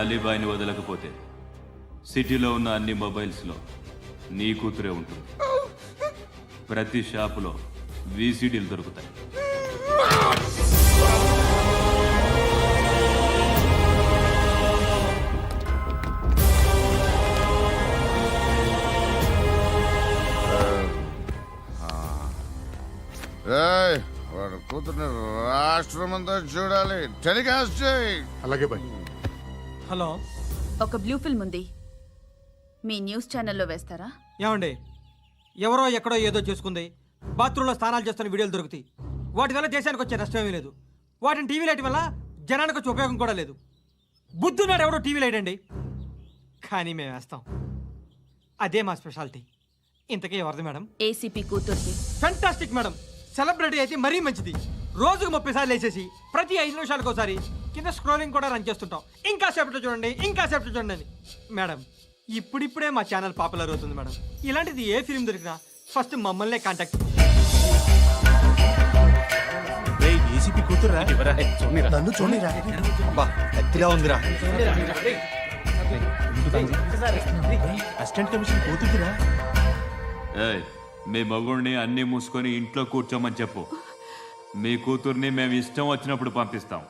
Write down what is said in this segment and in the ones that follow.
అలీబాయిని వదలకపోతే సిటీలో ఉన్న అన్ని మొబైల్స్లో నీ కూతురే ఉంటుంది. ప్రతి షాపులో వీసీడీలు దొరుకుతాయి. వాడు కూతుర్ని రాష్ట్రమంతా చూడాలి. టెలికాస్ట్ చేయి. అలాగే బాయ్. హలో, ఒక బ్లూ ఫిల్మ్ ఉంది, మీ న్యూస్ ఛానల్లో వేస్తారా? ఏమండి, ఎవరో ఎక్కడో ఏదో చేసుకుంది, బాత్రూంలో స్నానాలు చేస్తున్న వీడియోలు దొరుకుతాయి. వాటి వల్ల దేశానికి వచ్చే నష్టమేమీ లేదు. వాటిని టీవీ లైట్ వల్ల జనానికి వచ్చే ఉపయోగం కూడా లేదు. బుద్ధున్నాడు ఎవడో టీవీ లైట్ అండి, కానీ మేము వేస్తాం. అదే మా స్పెషాలిటీ. ఇంతకీ ఎవరిది మేడం? ఏసీపీ కూతుర్ది. Fantastic madam. సెలబ్రిటీ అయితే మరీ మంచిది. రోజుకు 30 సార్లు వేసేసి ప్రతి 5 నిమిషాలకు ఒకసారి కింద స్క్రోలింగ్ కూడా రన్ చేస్తుంటాం. ఇంకా సేపట్లో చూడండి, ఇంకా సేపట్లో చూడండి అని. మేడం, ఇప్పుడిప్పుడే మా ఛానల్ పాపులర్ అవుతుంది మేడం. ఇలాంటిది ఏ ఫిల్మ్ దొరికినా ఫస్ట్ మమ్మల్నే కాంటాక్ట్. ఏసీపీ కూతురా? నన్ను చూడరా, ఎత్తిగా ఉందిరా. Assistant commission కూతురురా. మీ మగుడిని అన్నీ మూసుకొని ఇంట్లో కూర్చోమని చెప్పు. మీ కూతుర్ని మేము ఇష్టం వచ్చినప్పుడు పంపిస్తాం.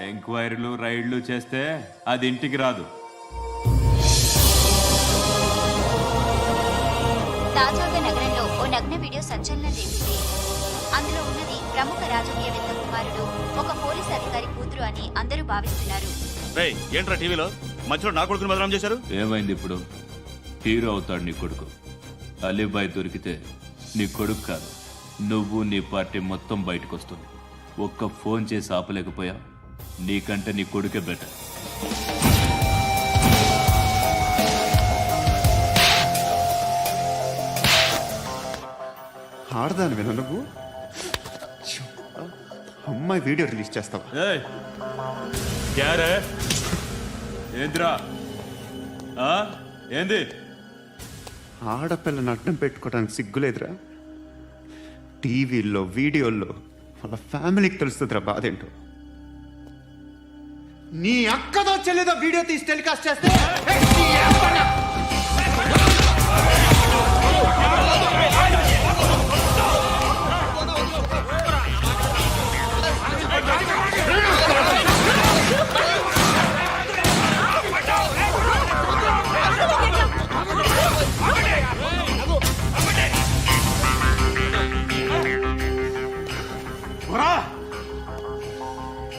ఎంక్వైరీలు రైడ్లు చేస్తే అది ఇంటికి రాదు. తాజాగా నగరంలో ఓ నగ్న వీడియో సంచలనం రేపింది. అందులో ఉన్నది ప్రముఖ రాజకీయవేత్త కుమారుడు, ఒక పోలీస్ అధికారి కూతురు అని అందరూ భావిస్తున్నారు. ఏంట్రా టీవీలో మధ్యలో నా కొడుకుని బదనాం చేశారు? ఏమైంది ఇప్పుడు? హీరో అవుతాడు నీ కొడుకు. అలీబాయ్ దొరికితే నీ కొడుకు కాదు, నువ్వు నీ పార్టీ మొత్తం బయటకు వస్తుంది. ఒక్క ఫోన్ చేసి ఆపలేకపోయా, నీకంటే నీ కొడుకే బెటర్. ఆడదాని విన నువ్వు అమ్మాయి వీడియో రిలీజ్ చేస్తావా? ఏంద్రా ఏంది? ఆడపిల్లని అడ్డం పెట్టుకోవడానికి సిగ్గులేదురా? టీవీల్లో వీడియోల్లో వాళ్ళ ఫ్యామిలీకి తెలుస్తుందిరా బాధేంటో. నీ అక్కదో చెల్లిదో వీడియో తీసి టెలికాస్ట్ చేస్తే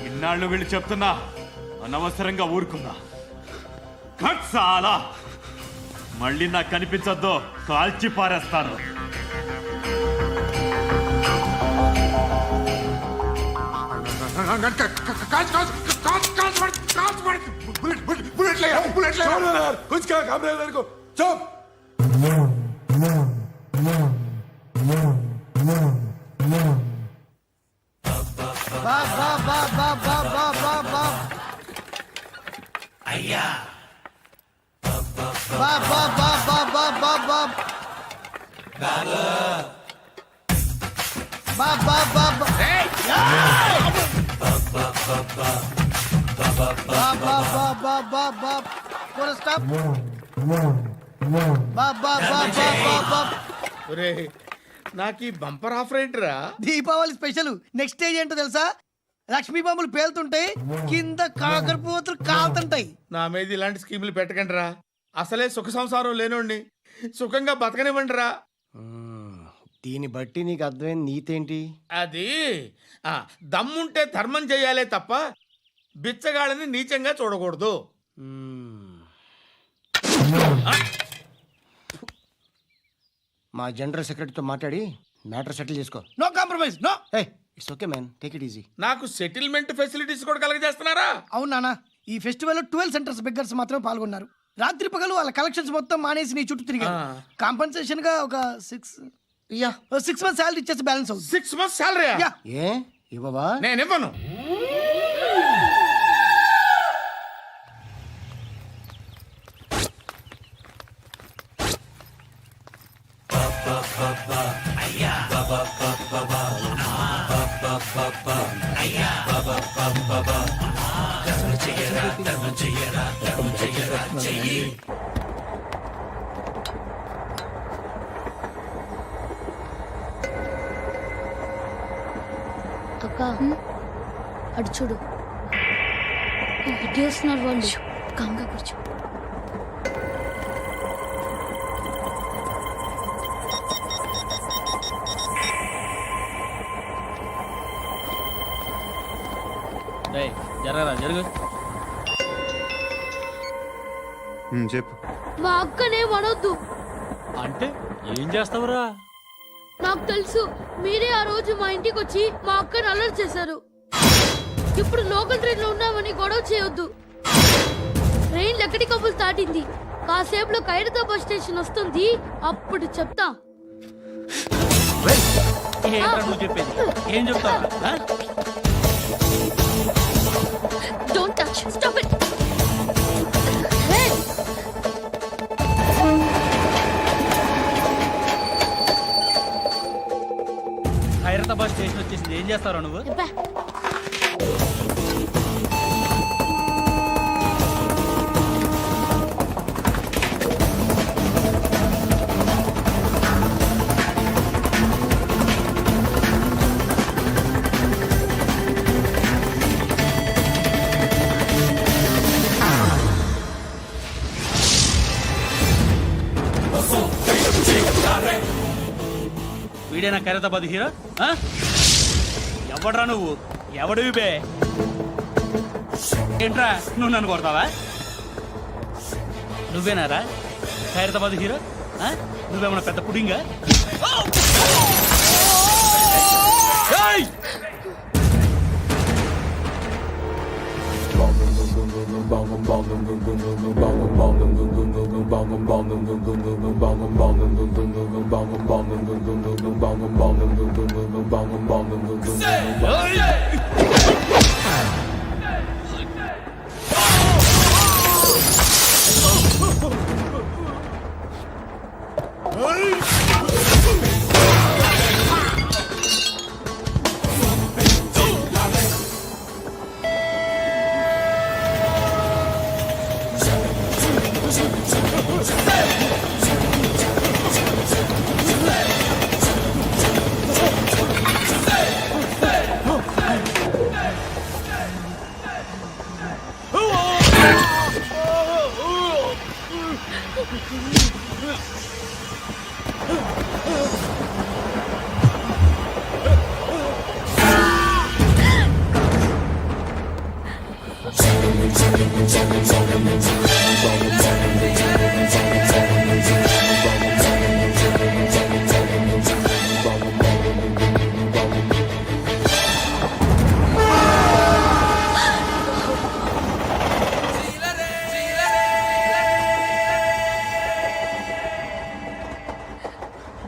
ఇన్నాళ్ళు వీళ్ళు చెప్తున్నా అనవసరంగా ఊరుకున్నా. చాలా మళ్ళీ నాకు కనిపించద్దు, కాల్చి పారేస్తాను. అయ్యా నాకు ఈ బంపర్ ఆఫర్ ఏంటిరా? దీపావళి స్పెషల్. నెక్స్ట్ స్టేజ్ ఏంటో తెలుసా? లక్ష్మీ బాంబులు పేలుతుంటాయి, కింద కాకరపువ్వుతులు కాలుతుంటాయి. నా మీద ఇలాంటి స్కీములు పెట్టకండి రా. అసలే సుఖ సంసారం లేనోడిని సుఖంగా బతకనివ్వండి రా. దీన్ని బట్టి నీకు అర్థమైన నీతేంటి? అది దమ్ముంటే ధర్మం చెయ్యాలే తప్ప బిచ్చగాళ్ళని నీచంగా చూడకూడదు. మా జనరల్ సెక్రటరీతో మాట్లాడి మ్యాటర్ సెటిల్ చేసుకో. No compromise, no. It's okay man, take it easy. నాకు సెటిల్మెంట్ ఫెసిలిటీస్ కూడా కలగజేస్తున్నారా? అవును నాన్న, ఈ ఫెస్టివల్ 12 సెంటర్స్ బెగ్గర్స్ మాత్రమే పాల్గొన్నారు. రాత్రి పగలు వాళ్ళ కలెక్షన్స్ మొత్తం మానేసి నీ చుట్టూ తిరిగారు. కాంపన్సేషన్ గా ఒక 6 మంత్స్ శాలరీ ఇచ్చేసి బ్యాలెన్స్ అవుతుంది. 6 మంత్స్ శాలరీ? ఏ ఇవ్వవా? నేను ఇవ్వను. అక్క అటు చూడు ఇటు వస్తున్నారు వాళ్ళు. కాంగా కూర్చో. జరగరా జరుగు. చెప్పు. మా అక్కనే వనొద్దు. అంటే ఏం చేస్తావురా? నాకు తెలుసు, మీరే ఆ రోజు మా ఇంటికి వచ్చి మా అక్కని అలర్ట్ చేశారు. ఇప్పుడు లోకల్ ట్రైన్ లో ఉన్నామని గొడవ చేయొద్దు. ట్రైన్ లక్కడి కబుల్ దాటింది. కాసేపులో ఖైరతాబాద్ బస్ స్టేషన్ వస్తుంది, అప్పుడు చెప్తా. నువ్వు చెప్పేది ఏం చెప్తావు? Don't touch, stop it. Khairatabad station వచ్చేసింది, ఏం చేస్తావు నువ్వు? వీడేనా ఖైరతాబాద్ హీరో? ఎవడ్రా నువ్వు? ఎవడివి బే? ఏంట్రా నువ్వు నన్ను కొడతావా? నువ్వేనారా ఖైరతాబాద్ హీరో? నువ్వేమన్నా పెద్ద పుడింగా?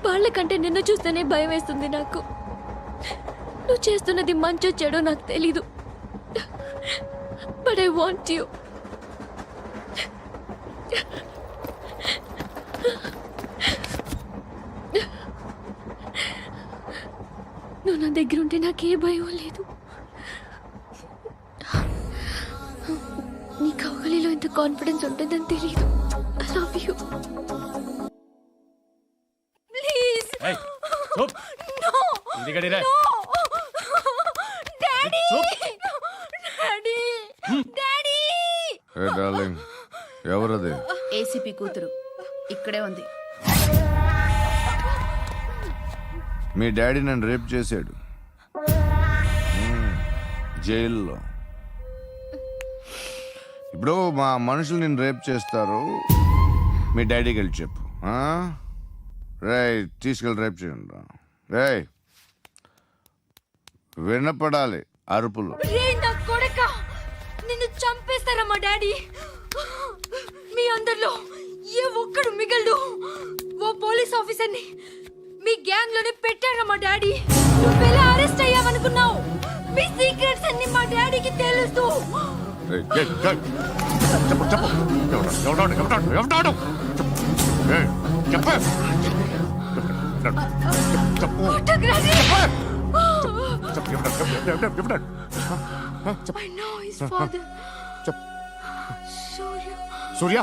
వాళ్ళకంటే నిన్ను చూస్తేనే భయం వేస్తుంది నాకు. నువ్వు చేస్తున్నది మంచో చెడో నాకు తెలీదు, బట్ ఐ వాంట్ యు. నువ్వు నా దగ్గర ఉంటే నాకే భయం లేదు. నీ కౌగలిలో ఇంత కాన్ఫిడెన్స్ ఉంటుందని తెలీదు. I love you. ఎవరది? ఏసీపీ కూతురు ఇక్కడే ఉంది. మీ డాడీ నన్ను రేప్ చేశాడు జైల్లో. ఇప్పుడు మా మనుషులు నేను రేప్ చేస్తారు, మీ డాడీకి వెళ్ళి చెప్పు. రేయ్ తీసుకెళ్ళి రేప్ చేయండి. రేయ్ వినపడాలి అరుపులు. నిన్ను చంపేస్తారా మా డాడీ? మీ అందరిలో ఏ ఒక్కడు మిగలడు. ఓ పోలీస్ ఆఫీసర్ని మీ గ్యాంగ్ లోనే పెట్టారా మా డాడీ? నువ్వెలా అరెస్ట్ అయ్యావనుకున్నావు? మీ సీక్రెట్స్ అన్ని మా డాడీకి తెలుసు. I know his father. Surya. సూర్య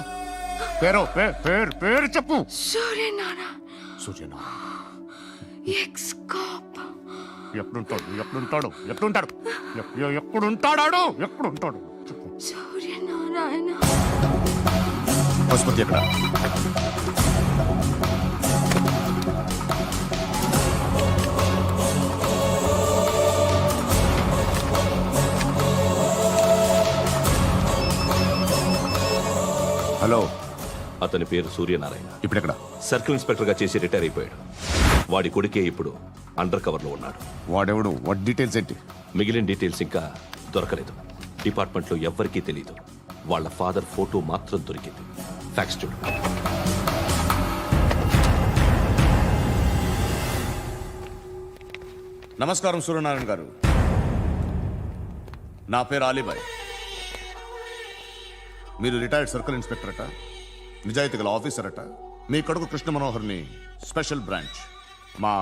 పేరు పేరు చెప్పు. Suryanara. సూర్యనా Ex-cop. ఎక్కడుంటాడు చెప్పు. Suryanarayana. ఆసుపత్రి ఎక్కడ? హలో, అతని పేరు సూర్యనారాయణ. ఇప్పుడెక్కడ? సర్కిల్ ఇన్స్పెక్టర్ గా చేసి రిటైర్ అయిపోయాడు. వాడి కొడుకే ఇప్పుడు అండర్ కవర్ లో ఉన్నాడు. వాడెవడు? వాట్ డీటెయిల్స్ ఏంటి? మిగిలిన డీటెయిల్స్ ఇంకా దొరకలేదు. డిపార్ట్మెంట్ లో ఎవ్వరికీ తెలియదు. వాళ్ళ ఫాదర్ ఫోటో మాత్రం దొరికింది. ఫ్యాక్స్ చూడు. నమస్కారం సూర్యనారాయణ గారు. నా పేరు అలీబాయ్. మీరు రిటైర్డ్ సర్కిల్ ఇన్స్పెక్టర్ అట, నిజాయితీ గల ఆఫీసర్ అట. మీ కొడుకు కృష్ణ మనోహర్ని స్పెషల్ బ్రాంచ్ మా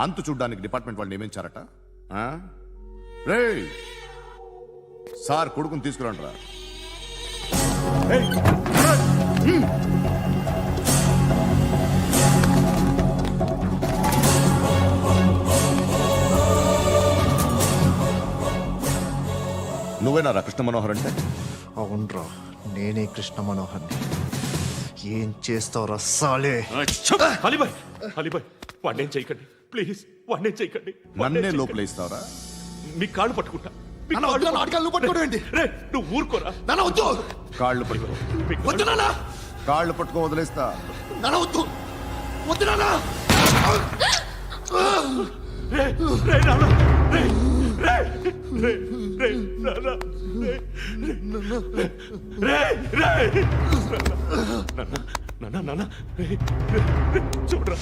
అంతు చూడ్డానికి డిపార్ట్మెంట్ వాళ్ళు నియమించారట. రే సార్, కొడుకుని తీసుకురండి. నువ్వేనా కృష్ణ మనోహర్ అంటే? అవునరా, నేనే కృష్ణ మనోహర్ని. ఏం చేస్తావురా సాలే? అలీబాయ్, అలీబాయ్, వాడినేం చేయకండి ప్లీజ్, వాడినేం చేయకండి. నన్నే లోపల ఇస్తావరా? మీ కాళ్ళు పట్టుకుంటా. నువ్వు ఊరుకోరా. కాళ్ళు పట్టుకో. కాళ్ళు పట్టుకో వదిలేస్తా. చూడరా,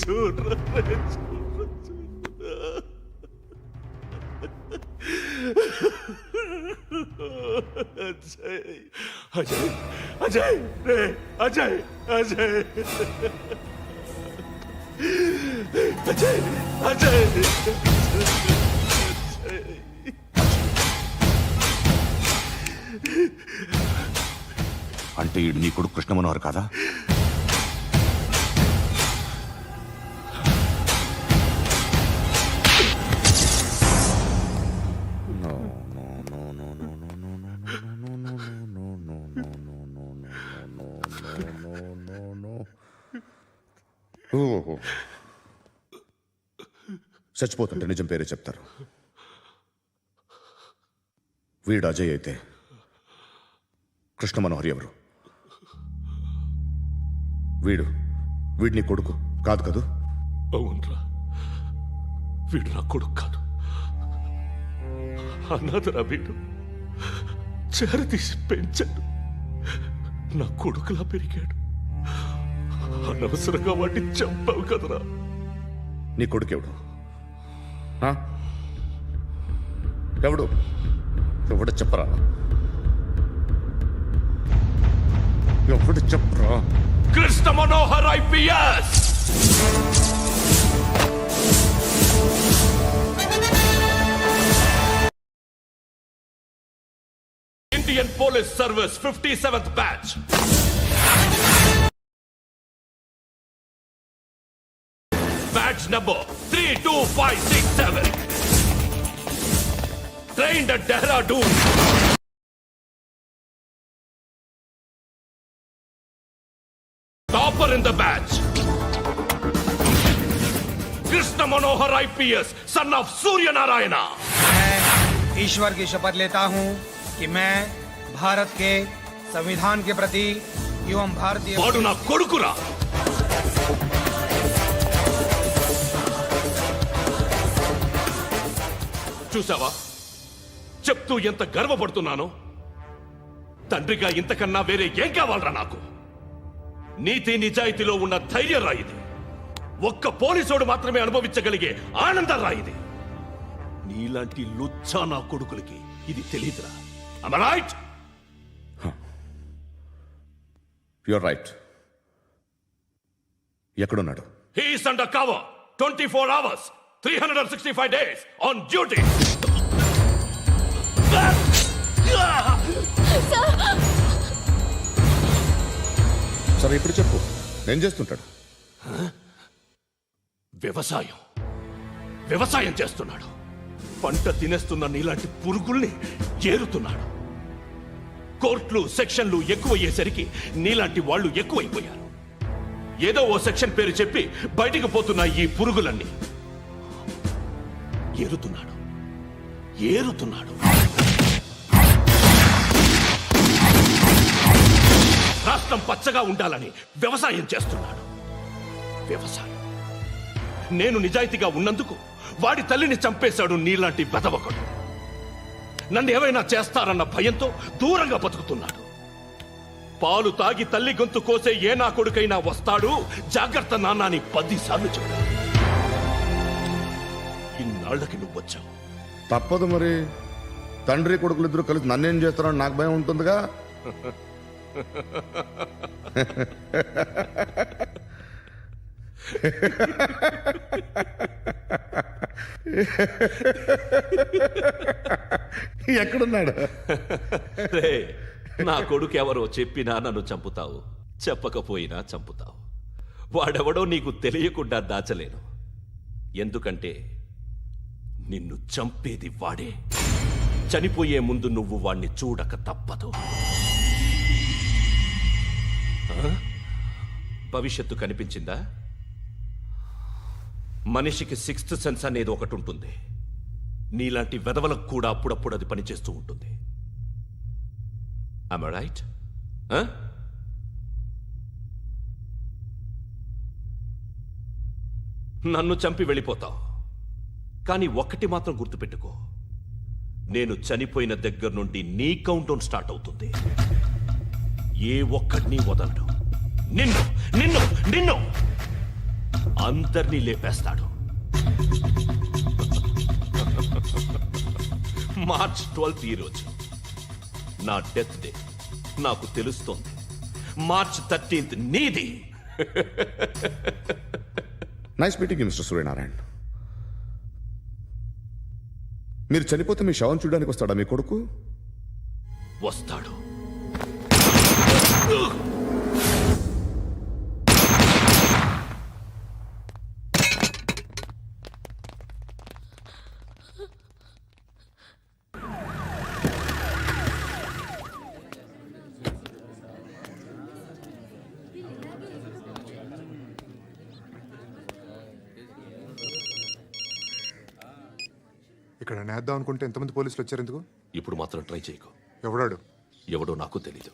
చూడరా. అజయ్, అజయ్, రే అజయ్, అజయ్, అజయ్, అజయ్. అంటే నీ కొడుకు కృష్ణ మనోహర్ కాదా? చచ్చిపోతుంటే నిజం పేరే చెప్తారు. వీడు అజయ్ అయితే కృష్ణ మనోహర్ ఎవరు? వీడిని కొడుకు కాదు కదూ? అవునరా, వీడు నా కొడుకు కాదు. అన్నదరా వీడు. చేరతీసి పెంచాడు. నా కొడుకులా పెరిగాడు. అనవసరంగా వాడిని చంపావు కదరా. నీ కొడుకు ఎవడు? ఎవడు చెప్పరా? ఎవడు చెప్పరా? Krishna Manohar IPS. Indian police service 57th batch. Batch number 32567. Trained at Dehradun. Topper in the batch. Krishna Manohar IPS, son of Surya Narayana. मैं ईश्वर की शपथ लेता हूँ कि मैं भारत के संविधान के प्रति एवं भारतीय వాడు నా కొడుకురా. చూసావా, చెప్తూ ఎంత గర్వపడుతున్నానో. తండ్రిగా ఇంతకన్నా వేరే ఏం కావాలరా నాకు? నీతి నిజాయితీలో ఉన్న ధైర్యం రాయిది. ఒక్క పోలీసోడు మాత్రమే అనుభవించగలిగే ఆనందం రాయిది. నీలాంటి లుచ్చా నా కొడుకులకి ఇది తెలీదురా. Am I right? You're right. ఎక్కడున్నాడు? He's under cover 24 hours 365 days on duty. సరే ఇప్పుడు చెప్పు, ఏం చేస్తుంటాడు? వ్యవసాయం చేస్తున్నాడు. పంట తినేస్తున్న నీలాంటి పురుగుల్ని ఏరుతున్నాడు. కోర్టులు సెక్షన్లు ఎక్కువయ్యేసరికి నీలాంటి వాళ్ళు ఎక్కువైపోయారు. ఏదో ఓ సెక్షన్ పేరు చెప్పి బయటికి పోతున్న ఈ పురుగులన్నీ ఏరుతున్నాడు. రాష్ట్రం పచ్చగా ఉండాలని వ్యవసాయం చేస్తున్నాడు. నేను నిజాయితీగా ఉన్నందుకు వాడి తల్లిని చంపేశాడు నీలాంటి వెధవకుడు. నన్ను ఏమైనా చేస్తారన్న భయంతో దూరంగా బతుకుతున్నాడు. పాలు తాగి తల్లి గొంతు కోసే ఏ నా కొడుకైనా వస్తాడు, జాగ్రత్త నాన్న అని 10 సార్లు చెప్పాడు. ఇన్నాళ్ళకి నువ్వు వచ్చావు. తప్పదు మరి, తండ్రి కొడుకులు ఇద్దరు కలిసి నన్నేం చేస్తారని నాకు భయం ఉంటుందిగా. ఎక్కడున్నాడు? రే, నా కొడుకు ఎవరో చెప్పినా నన్ను చంపుతావు, చెప్పకపోయినా చంపుతావు. వాడెవడో నీకు తెలియకుండా దాచలేను. ఎందుకంటే నిన్ను చంపేది వాడే. చనిపోయే ముందు నువ్వు వాణ్ణి చూడక తప్పదు. భవిష్యత్తు కనిపించిందా? మనిషికి 6th సెన్స్ అనేది ఒకటి ఉంటుంది. నీలాంటి వెధవలకు కూడా అప్పుడప్పుడు అది పనిచేస్తూ ఉంటుంది. Am I right? నన్ను చంపి వెళ్ళిపోతావు. కానీ ఒక్కటి మాత్రం గుర్తుపెట్టుకో, నేను చనిపోయిన దగ్గర నుండి నీ కౌంటౌన్ స్టార్ట్ అవుతుంది. ఏ ఒక్కడిని వదలడు. నిన్ను అందరినీ లేపేస్తాడు. మార్చ్ 12th ఈ రోజు నా డెత్ డే. నాకు తెలుస్తోంది. మార్చ్ 13th నీది. Nice meeting mister Suryanarayana. మీరు చనిపోతే మీ శవం చూడడానికి వస్తాడా మీ కొడుకు? వస్తాడు. ఇక్కడ నేద్దాం అనుకుంటే ఎంతమంది పోలీసులు వచ్చారు ఎందుకు? ఇప్పుడు మాత్రం ట్రై చేయకు. ఎవడాడు? ఎవడో నాకు తెలీదు.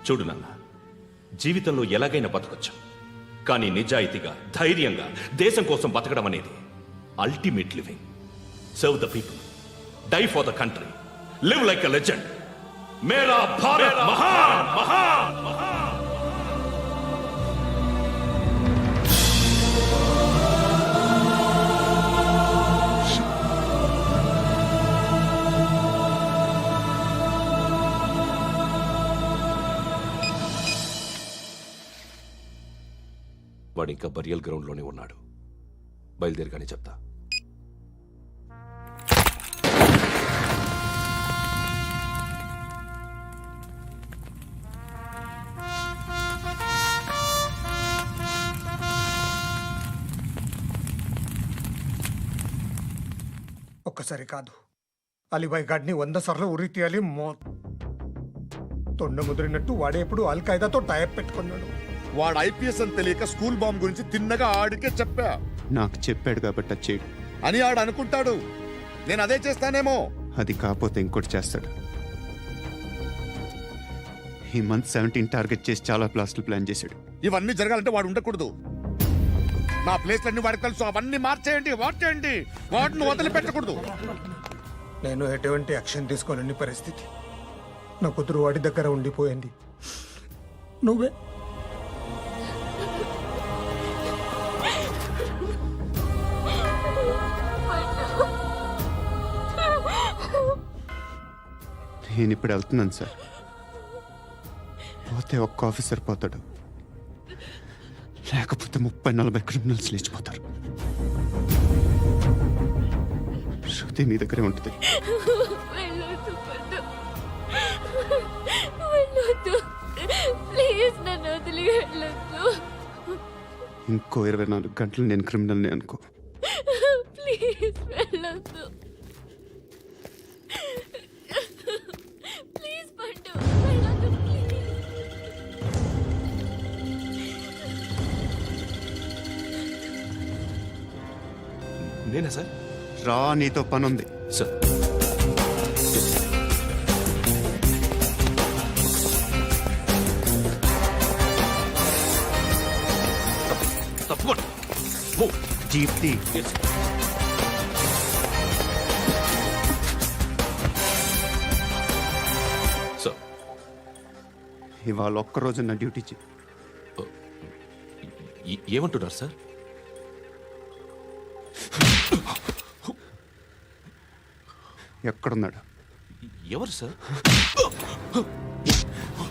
చూడు నాన్న, జీవితంలో ఎలాగైనా బతకొచ్చు, కానీ నిజాయితీగా ధైర్యంగా దేశం కోసం బతకడం అనేది ultimate living. Serve the people, die for the country, live like a legend. మేరా భారత్ మహాన్ మహాన్ మహాన్. వాడు ఇంకా బరియల్ గ్రౌండ్లోనే ఉన్నాడు. బయలుదేరగానే చెప్తా. ఒక్కసారి కాదు, అలీబాయ్ గాడిని 100 సార్లు ఉరి తీయాలి. తొండ ముదిరినట్టు వాడే ఎప్పుడు అల్ ఖైదాతో టైప్ పెట్టుకున్నాడు. వాడు ఐపీఎస్ అని తెలియక స్కూల్ బాంబ్ గురించి తిన్నగా ఆడికే చెప్పా నాకు చెప్పాడు కాబట్టి అది చేయడు. అని ఆడు అనుకుంటాడు. నేను అదే చేస్తానేమో. అది కాకపోతే ఇంకోటి చేస్తాడు. ఈ మంత్ 17 టార్గెట్ చేసి చాలా ప్లాస్టులు ప్లాన్ చేశాడు. ఇవన్నీ జరగాలంటే వాడు ఉండకూడదు. నా ప్లేస్లన్నీ వాడికి తెలుసు. అవన్నీ మార్చేయండి, వార్చేయండి. వాటిని వదిలిపెట్టకూడదు. నేను ఎటువంటి యాక్షన్ తీసుకోలేని పరిస్థితి. నా కూతురు వాడి దగ్గర ఉండిపోయింది. నువ్వే నేను ఇప్పుడు వెళ్తున్నాను సార్. పోతే ఒక్క ఆఫీసర్ పోతాడు, లేకపోతే 30-40 క్రిమినల్స్ లేచిపోతారు. శృతి మీ దగ్గరే ఉంటుంది. ఇంకో 24 గంటలు నేను క్రిమినల్ని అనుకో. ప్లీజ్ వెళ్ళొద్దు. ప్లీజ్ పండు, వెళ్ళొద్దు ప్లీజ్. నేనా సార్? రా, నీతో పని ఉంది. సార్ తప్పకుండా. జీప్తి సార్, ఇవాళ ఒక్కరోజు నా డ్యూటీ చేయి. ఏమంటున్నారు సార్? ఎక్కడున్నాడు? ఎవరు సార్?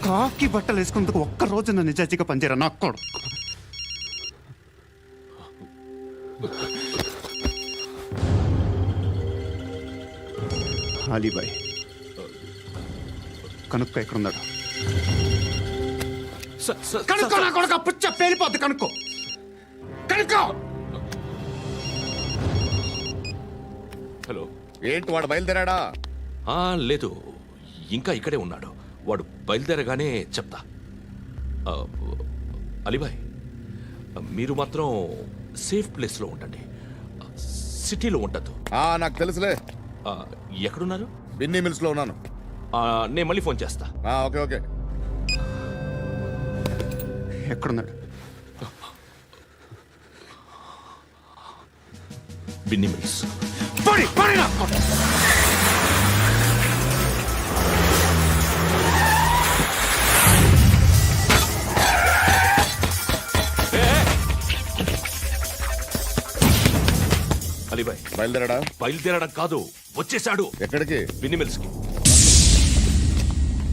కాకి బట్టలు వేసుకున్నందుకు ఒక్కరోజు నా నిజాయితీగా పనిచేయరా నా కొడుకు. అలీబాయ్ కనుక్కో, ఎక్కడున్నాడు? కనుక్కో నా కొడుకు. పుచ్చ పేలిపోద్ది. కనుక్కో, కనుక్కో. హలో, ఏంటి వాడు బయలుదేరాడా? లేదు, ఇంకా ఇక్కడే ఉన్నాడు. వాడు బయలుదేరగానే చెప్తా. అలీబాయ్, మీరు మాత్రం సేఫ్ ప్లేస్లో ఉండండి, సిటీలో ఉండద్దు. నాకు తెలుసులే. ఎక్కడున్నారు? బిన్నీ మిల్స్ లో ఉన్నాను. నేను మళ్ళీ ఫోన్ చేస్తా. Okay okay. ఎక్కడున్నాడు? బిన్నీ మిల్స్. అలీబాయ్ బయలుదేరాడా? బయలుదేరడం కాదు, వచ్చేసాడు. ఎక్కడికి? బిన్నీ మిల్స్ కి.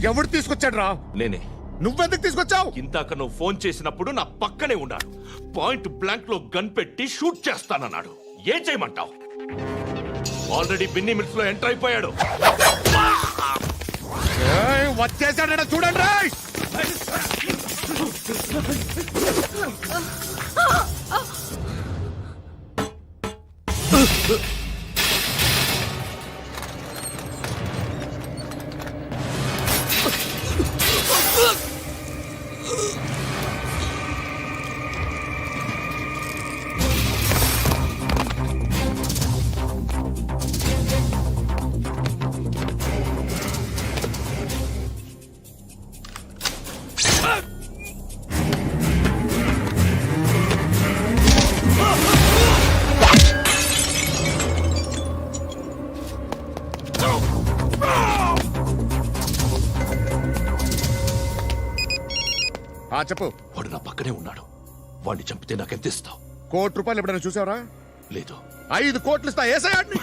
ఎవడు తీసుకొచ్చాడు రా? నేనే. నువ్వెందుకు తీసుకొచ్చావు? ఇందాక నువ్వు ఫోన్ చేసినప్పుడు నా పక్కనే ఉన్నాడు. పాయింట్ బ్లాంక్ లో గన్ పెట్టి షూట్ చేస్తానన్నాడు. ఏం చేయమంటావు? ఆల్రెడీ బిన్నీ మిల్స్ లో ఎంటర్ అయిపోయాడు. వచ్చేసాడ చూడండి రా. చెప్పు. వాడు నా పక్కనే ఉన్నాడు. వాడిని చంపితే నాకెంత ఇస్తావు? ₹1 ఎప్పుడైనా చూసావరా? లేదు. 5 కోట్లు ఇస్తా. ఏసయాడిని.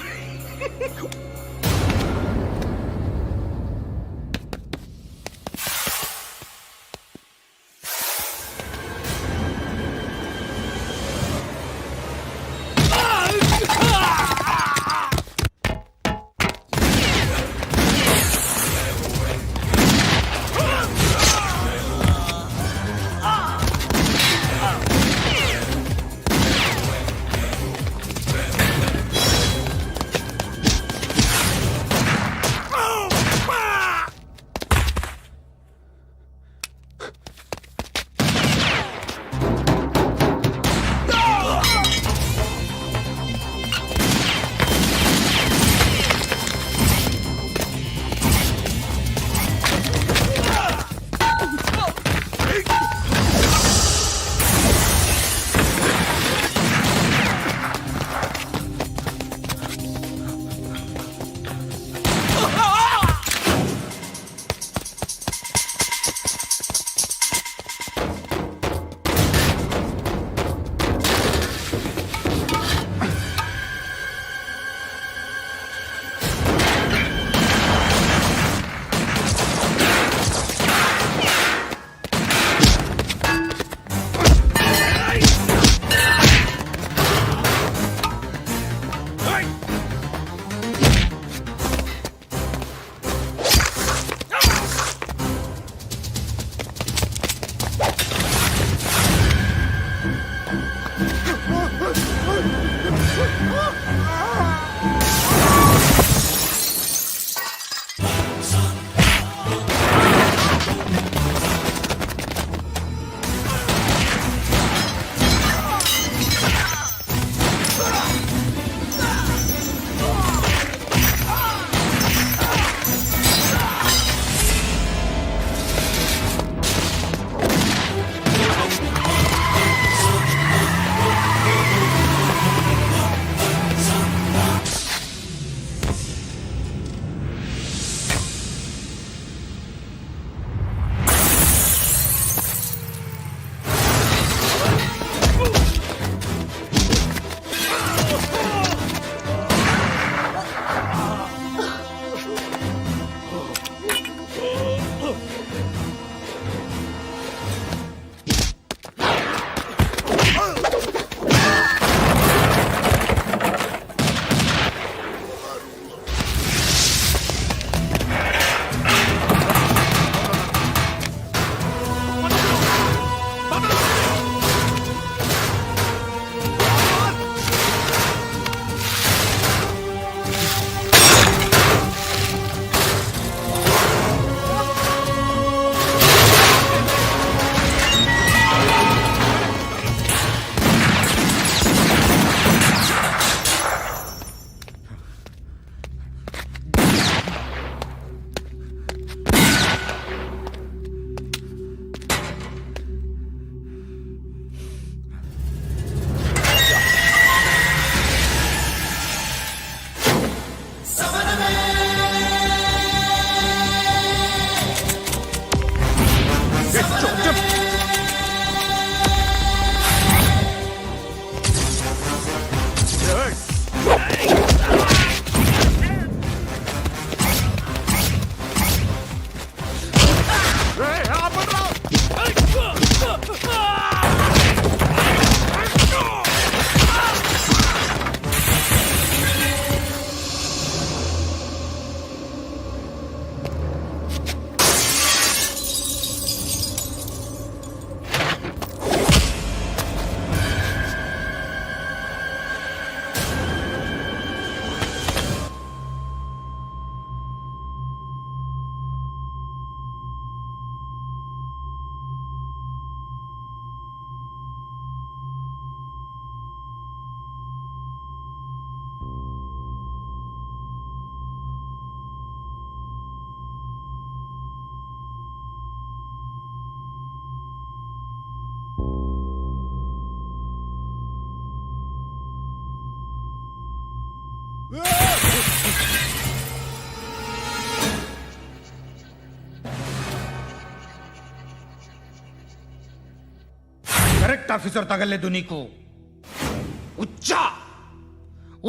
కరెక్ట్ ఆఫీసర్ తగలేదు నీకు.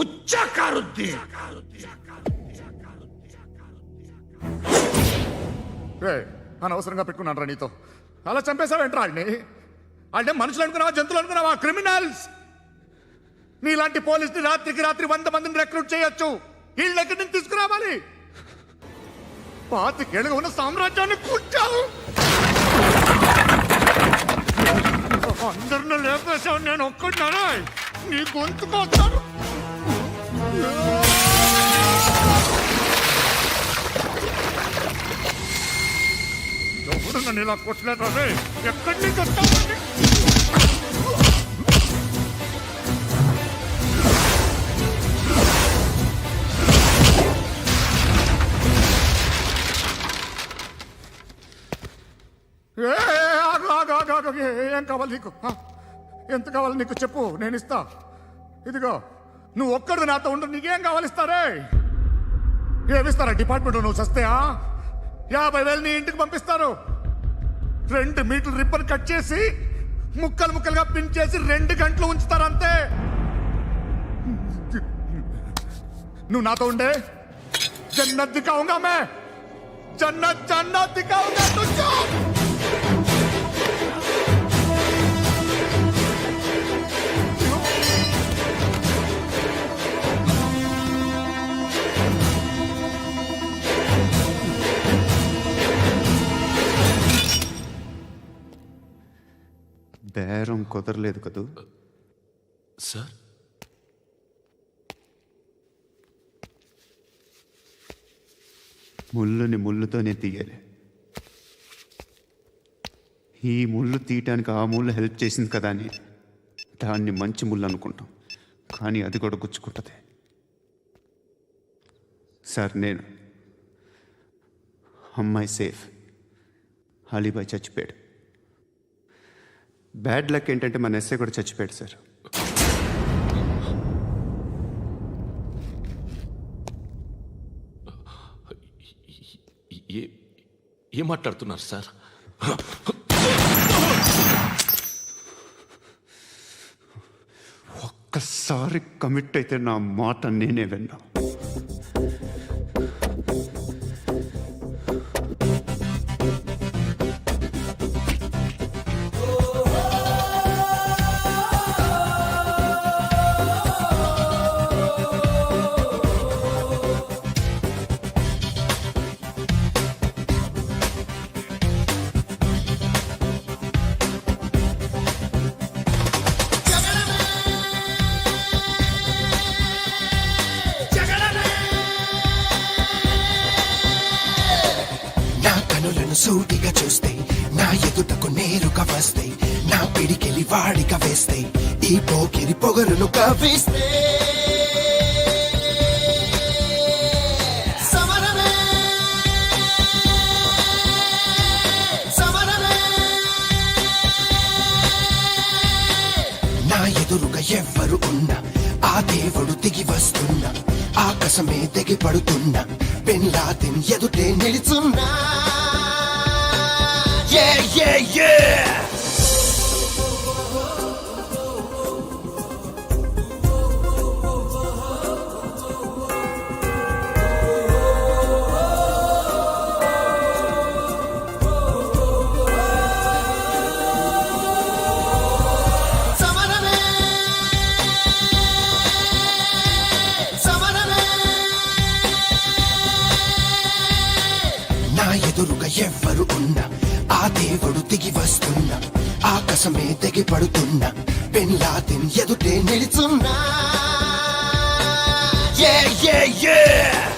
ఉచ్చా కారుద్ది. అనవసరంగా పెట్టుకున్నాను రా నీతో. అలా చంపేశావేంట్రా ఆడిని? అంటే మనుషులు అనుకున్నావా, జంతువులు అనుకున్నావా? క్రిమినల్స్. నీలాంటి పోలీసుని రాత్రికి రాత్రి 100 మందిని రిక్రూట్ చేయొచ్చు. వీళ్ళు ఎక్కడి నుంచి తీసుకురావాలి? 25 ఏళ్ళుగా ఉన్న సామ్రాజ్యాన్ని కూర్చావు. అందరిని లేపేశావు, నేను ఒక్కడినారా? నీ గొంతుకొస్తాను. ఎవడు నన్ను ఇలా కొట్టలేదా? ఎక్కడి నుంచి వస్తావు? ఏం కావాలి నీకు? ఎంత కావాలి నీకు చెప్పు, నేను ఇస్తా. ఇదిగో నువ్వు ఒక్కడు నాతో ఉండు. నీకేం కావాలి ఇస్తారే? ఏమిస్తారా డిపార్ట్మెంట్? నువ్వు చస్తే 50,000 నీ ఇంటికి పంపిస్తారు. 2 మీటర్ల రిబ్బన్ కట్ చేసి ముక్కలు ముక్కలుగా పిన్ చేసి 2 గంటలు ఉంచుతారు అంతే. నువ్వు నాతో ఉండే జన్నత్ దిఖాऊंगा मैं. जन्नत दिखाऊंगा तुझको. బేరం కుదరలేదు కదూ సార్? ముళ్ళుని ముళ్ళుతోనే తీయాలి. ఈ ముళ్ళు తీయటానికి ఆ ముళ్ళు హెల్ప్ చేసింది కదా అని దాన్ని మంచి ముళ్ళు అనుకుంటాం, కానీ అది కూడా గుచ్చుకుంటుంది. సార్, నేను అమ్మాయి సేఫ్, అలీబాయ్ చచ్చిపోయాడు. బ్యాడ్ లక్ ఏంటంటే మన ఎస్ఐ కూడా చచ్చిపోయాడు సార్. ఏం మాట్లాడుతున్నారు సార్? ఒక్కసారి కమిట్ అయితే నా మాట నేనే విన్నా. సూటిగా చూస్తే నా ఎదుటకు నేరుగా వస్తే నా పిడికెలి వాడిగా వేస్తే ఈ పోకిరి పొగరును కవిస్తే సమరమే సమరమే. నా ఎదురుగా ఎవ్వరు ఉన్నా ఆ దేవుడు దిగి వస్తున్నా, ఆకాశమే దిగి పడుతున్నా, బిన్ లాదెన్ ఎదుటే నిలుచున్నా. Yeah, yeah, yeah! Samarame! Samarame! నా ఎదురుగా ఎవ్వరు ఉన్నా ఆ దేవుడు దిగి వస్తున్నా, ఆకాశమే దిగి పడుతున్నా, బిన్ లాదెన్ ఎదుటే నిలుచున్నా. Yeah, yeah, yeah!